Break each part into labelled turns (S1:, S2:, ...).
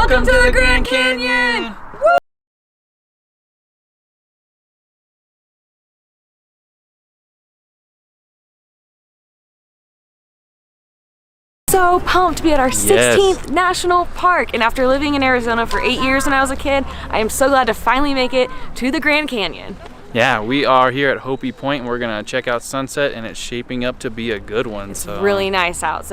S1: Welcome to the Grand Canyon!
S2: So pumped to be at our 16th national park, and after living in Arizona for 8 years when I was a kid, I am so glad to finally make it to the Grand Canyon.
S1: Yeah, we are here at Hopi Point. We're gonna check out sunset, and it's shaping up to be a good one.
S2: It's really nice out.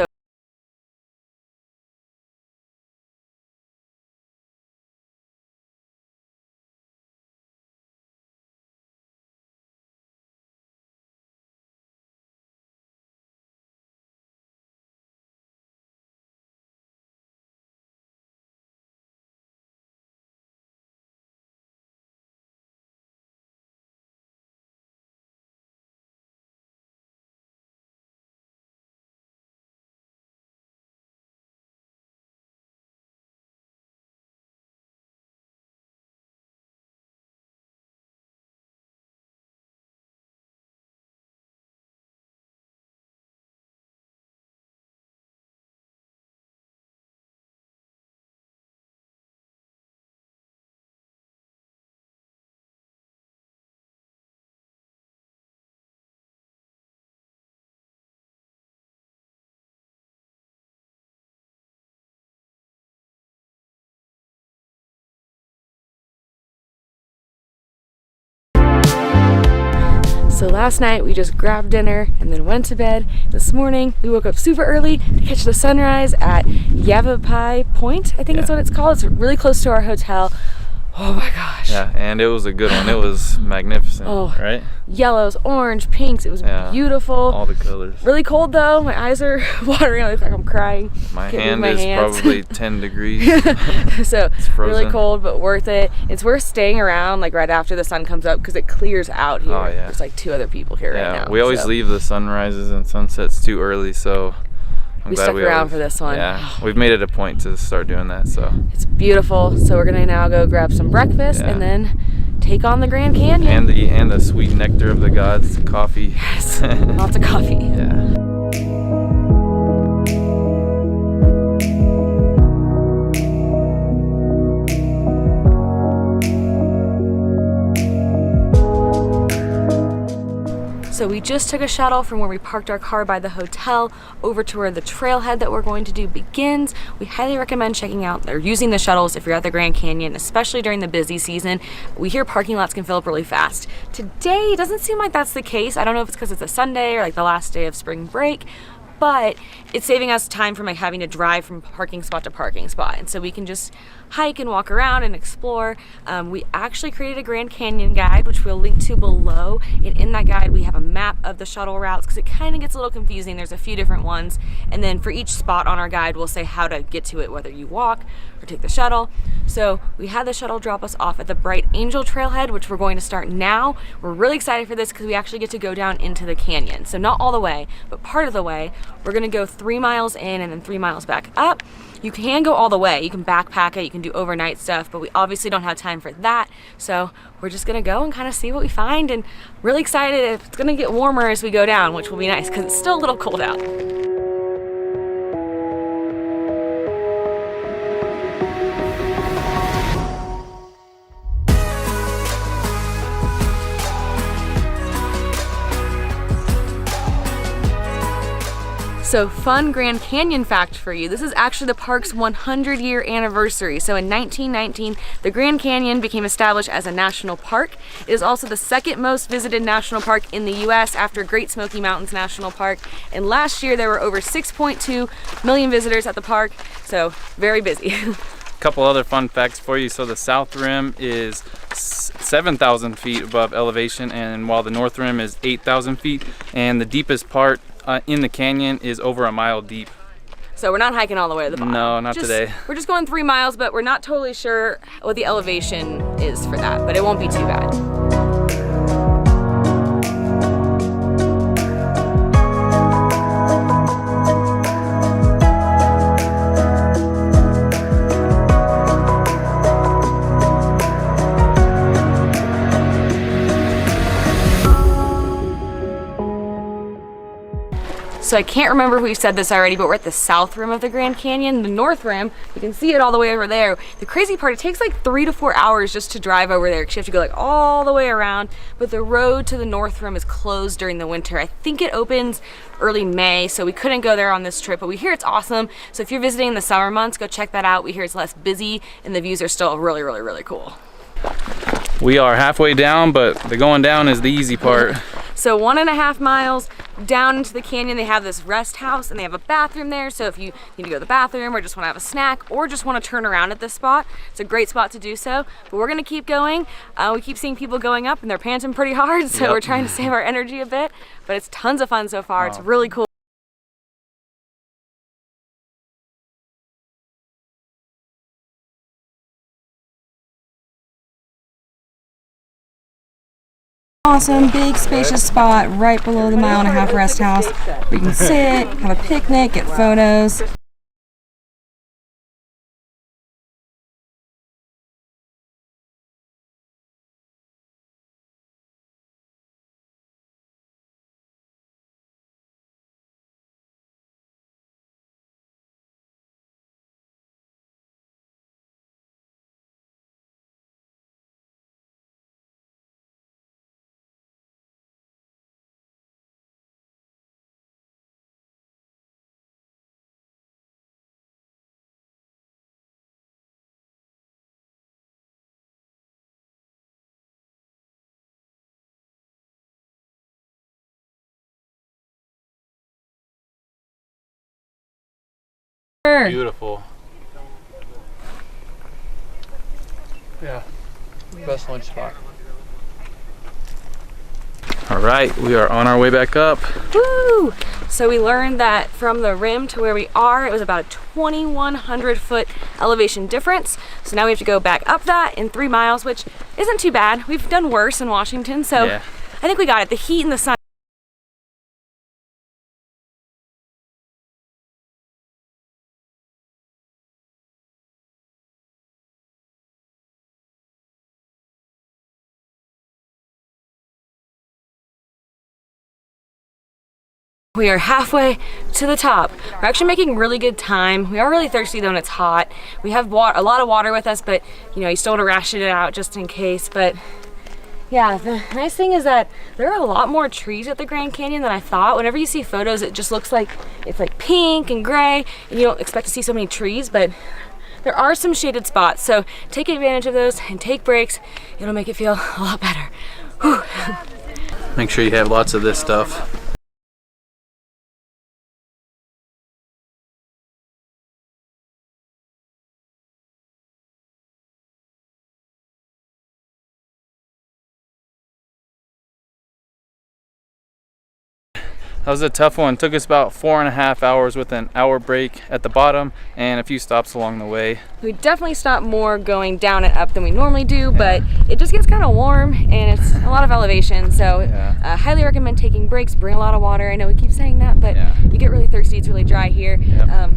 S2: So last night we just grabbed dinner and then went to bed. This morning we woke up super early to catch the sunrise at Yavapai Point, I think is what it's called. It's really close to our hotel. Oh my gosh.
S1: Yeah, and it was a good one. It was magnificent, right?
S2: Yellows, orange, pinks. It was beautiful.
S1: All the colors.
S2: Really cold though. My eyes are watering. I look like I'm crying.
S1: My hand is probably 10 degrees.
S2: So it's really cold, but worth it. It's worth staying around like right after the sun comes up because it clears out here. Oh, yeah. There's like 2 other people here right now.
S1: We always leave the sunrises and sunsets too early, so
S2: we stuck around for this one.
S1: Yeah, we've made it a point to start doing that. So
S2: it's beautiful. So we're gonna now go grab some breakfast and then take on the Grand Canyon.
S1: And the sweet nectar of the gods, coffee.
S2: Yes, lots of coffee.
S1: Yeah.
S2: So we just took a shuttle from where we parked our car by the hotel over to where the trailhead that we're going to do begins. We highly recommend checking out or using the shuttles if you're at the Grand Canyon, especially during the busy season. We hear parking lots can fill up really fast. Today, it doesn't seem like that's the case. I don't know if it's because it's a Sunday or like the last day of spring break, but it's saving us time from like having to drive from parking spot to parking spot. And so we can just hike and walk around and explore. We actually created a Grand Canyon guide, which we'll link to below. And in that guide, we have a map of the shuttle routes because it kind of gets a little confusing. There's a few different ones. And then for each spot on our guide, we'll say how to get to it, whether you walk or take the shuttle. So we had the shuttle drop us off at the Bright Angel trailhead, which we're going to start now. We're really excited for this because we actually get to go down into the canyon. So not all the way, but part of the way. We're gonna go 3 miles in and then 3 miles back up. You can go all the way. You can backpack it, you can do overnight stuff, but we obviously don't have time for that. So we're just gonna go and kind of see what we find, and really excited. It's gonna get warmer as we go down, which will be nice because it's still a little cold out. So fun Grand Canyon fact for you. This is actually the park's 100-year anniversary. So in 1919, the Grand Canyon became established as a national park. It is also the 2nd most visited national park in the US after Great Smoky Mountains National Park. And last year there were over 6.2 million visitors at the park. So very busy.
S1: Couple other fun facts for you. So the south rim is 7,000 feet above elevation, and while the north rim is 8,000 feet, and the deepest part in the canyon is over a mile deep.
S2: So we're not hiking all the way to the bottom.
S1: No, not today.
S2: We're just going 3 miles, but we're not totally sure what the elevation is for that, but it won't be too bad. So I can't remember if we've said this already, but we're at the south rim of the Grand Canyon. The north rim, you can see it all the way over there. The crazy part, it takes like 3 to 4 hours just to drive over there, because you have to go like all the way around. But the road to the north rim is closed during the winter. I think it opens early May, so we couldn't go there on this trip, but we hear it's awesome. So if you're visiting in the summer months, go check that out. We hear it's less busy and the views are still really, really, really cool.
S1: We are halfway down, but the going down is the easy part.
S2: So 1.5 miles down into the canyon, they have this rest house and they have a bathroom there. So if you need to go to the bathroom or just want to have a snack or just want to turn around at this spot, it's a great spot to do so. But we're gonna keep going. We keep seeing people going up and they're panting pretty hard, so we're trying to save our energy a bit. But it's tons of fun so far. It's really cool. Awesome, big, spacious spot right below the 1.5 mile rest house where you can sit, have a picnic, get photos.
S1: Beautiful.
S3: Yeah, best lunch spot.
S1: All right, we are on our way back up.
S2: Woo! So we learned that from the rim to where we are, it was about a 2,100 foot elevation difference. So now we have to go back up that in 3 miles, which isn't too bad. We've done worse in Washington, so I think we got it. The heat and the sun. We are halfway to the top. We're actually making really good time. We are really thirsty though and it's hot. We have a lot of water with us, but you know, you still want to ration it out just in case. But yeah, the nice thing is that there are a lot more trees at the Grand Canyon than I thought. Whenever you see photos, it just looks like it's like pink and gray and you don't expect to see so many trees, but there are some shaded spots. So take advantage of those and take breaks. It'll make it feel a lot better. Whew.
S1: Make sure you have lots of this stuff. That was a tough one. Took us about 4.5 hours with an hour break at the bottom and a few stops along the way.
S2: We definitely stop more going down and up than we normally do, but it just gets kind of warm and it's a lot of elevation. So highly recommend taking breaks, bring a lot of water. I know we keep saying that, but you get really thirsty, it's really dry here.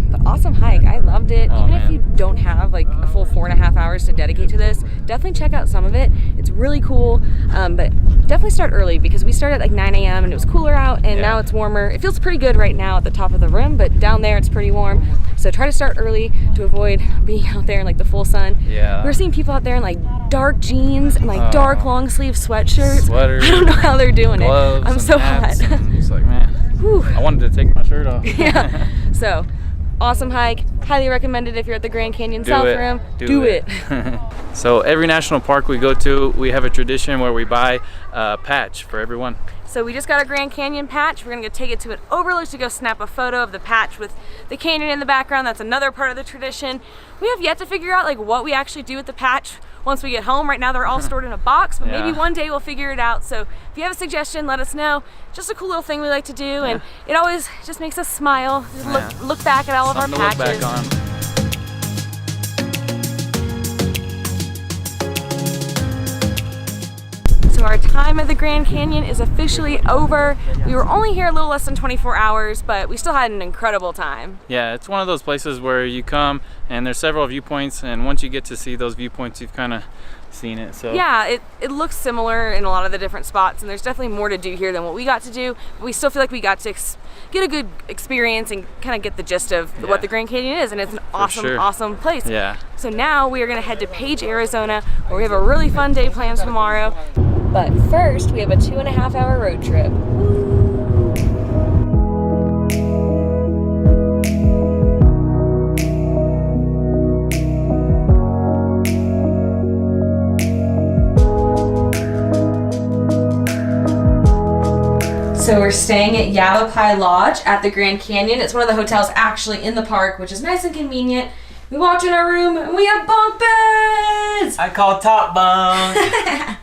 S2: But awesome hike, I loved it. Even if you don't have like a full 4.5 hours to dedicate to this, definitely check out some of it. It's really cool, but definitely start early because we started at like 9 a.m. and it was cooler out and now it's warmer. It feels pretty good right now at the top of the rim, but down there it's pretty warm. So try to start early to avoid being out there in like the full sun. We're seeing people out there in like dark jeans and like dark long sleeve sweatshirts.
S1: Sweaters.
S2: I don't know how they're doing it. I'm so hot.
S1: It's like, man, I wanted to take my shirt off.
S2: So awesome hike. Highly recommended if you're at the Grand Canyon South Rim. Do it.
S1: So every national park we go to, we have a tradition where we buy a patch for everyone.
S2: So we just got a Grand Canyon patch. We're gonna go take it to an overlook to go snap a photo of the patch with the canyon in the background. That's another part of the tradition. We have yet to figure out like what we actually do with the patch once we get home. Right now they're all stored in a box, but maybe one day we'll figure it out. So if you have a suggestion, let us know. Just a cool little thing we like to do, and it always just makes us smile. Just look back at all of our patches.
S1: Look back on.
S2: So our time at the Grand Canyon is officially over. We were only here a little less than 24 hours, but we still had an incredible time.
S1: Yeah, it's one of those places where you come and there's several viewpoints, and once you get to see those viewpoints, you've kind of seen it. So
S2: yeah, it looks similar in a lot of the different spots, and there's definitely more to do here than what we got to do. But we still feel like we got to get a good experience and kind of get the gist of what the Grand Canyon is, and it's an awesome place.
S1: Yeah.
S2: So now we are going to head to Page, Arizona, where we have a really fun day planned tomorrow. But first, we have a 2.5-hour road trip. So we're staying at Yavapai Lodge at the Grand Canyon. It's one of the hotels actually in the park, which is nice and convenient. We walked in our room and we have bunk beds!
S1: I call top bunk.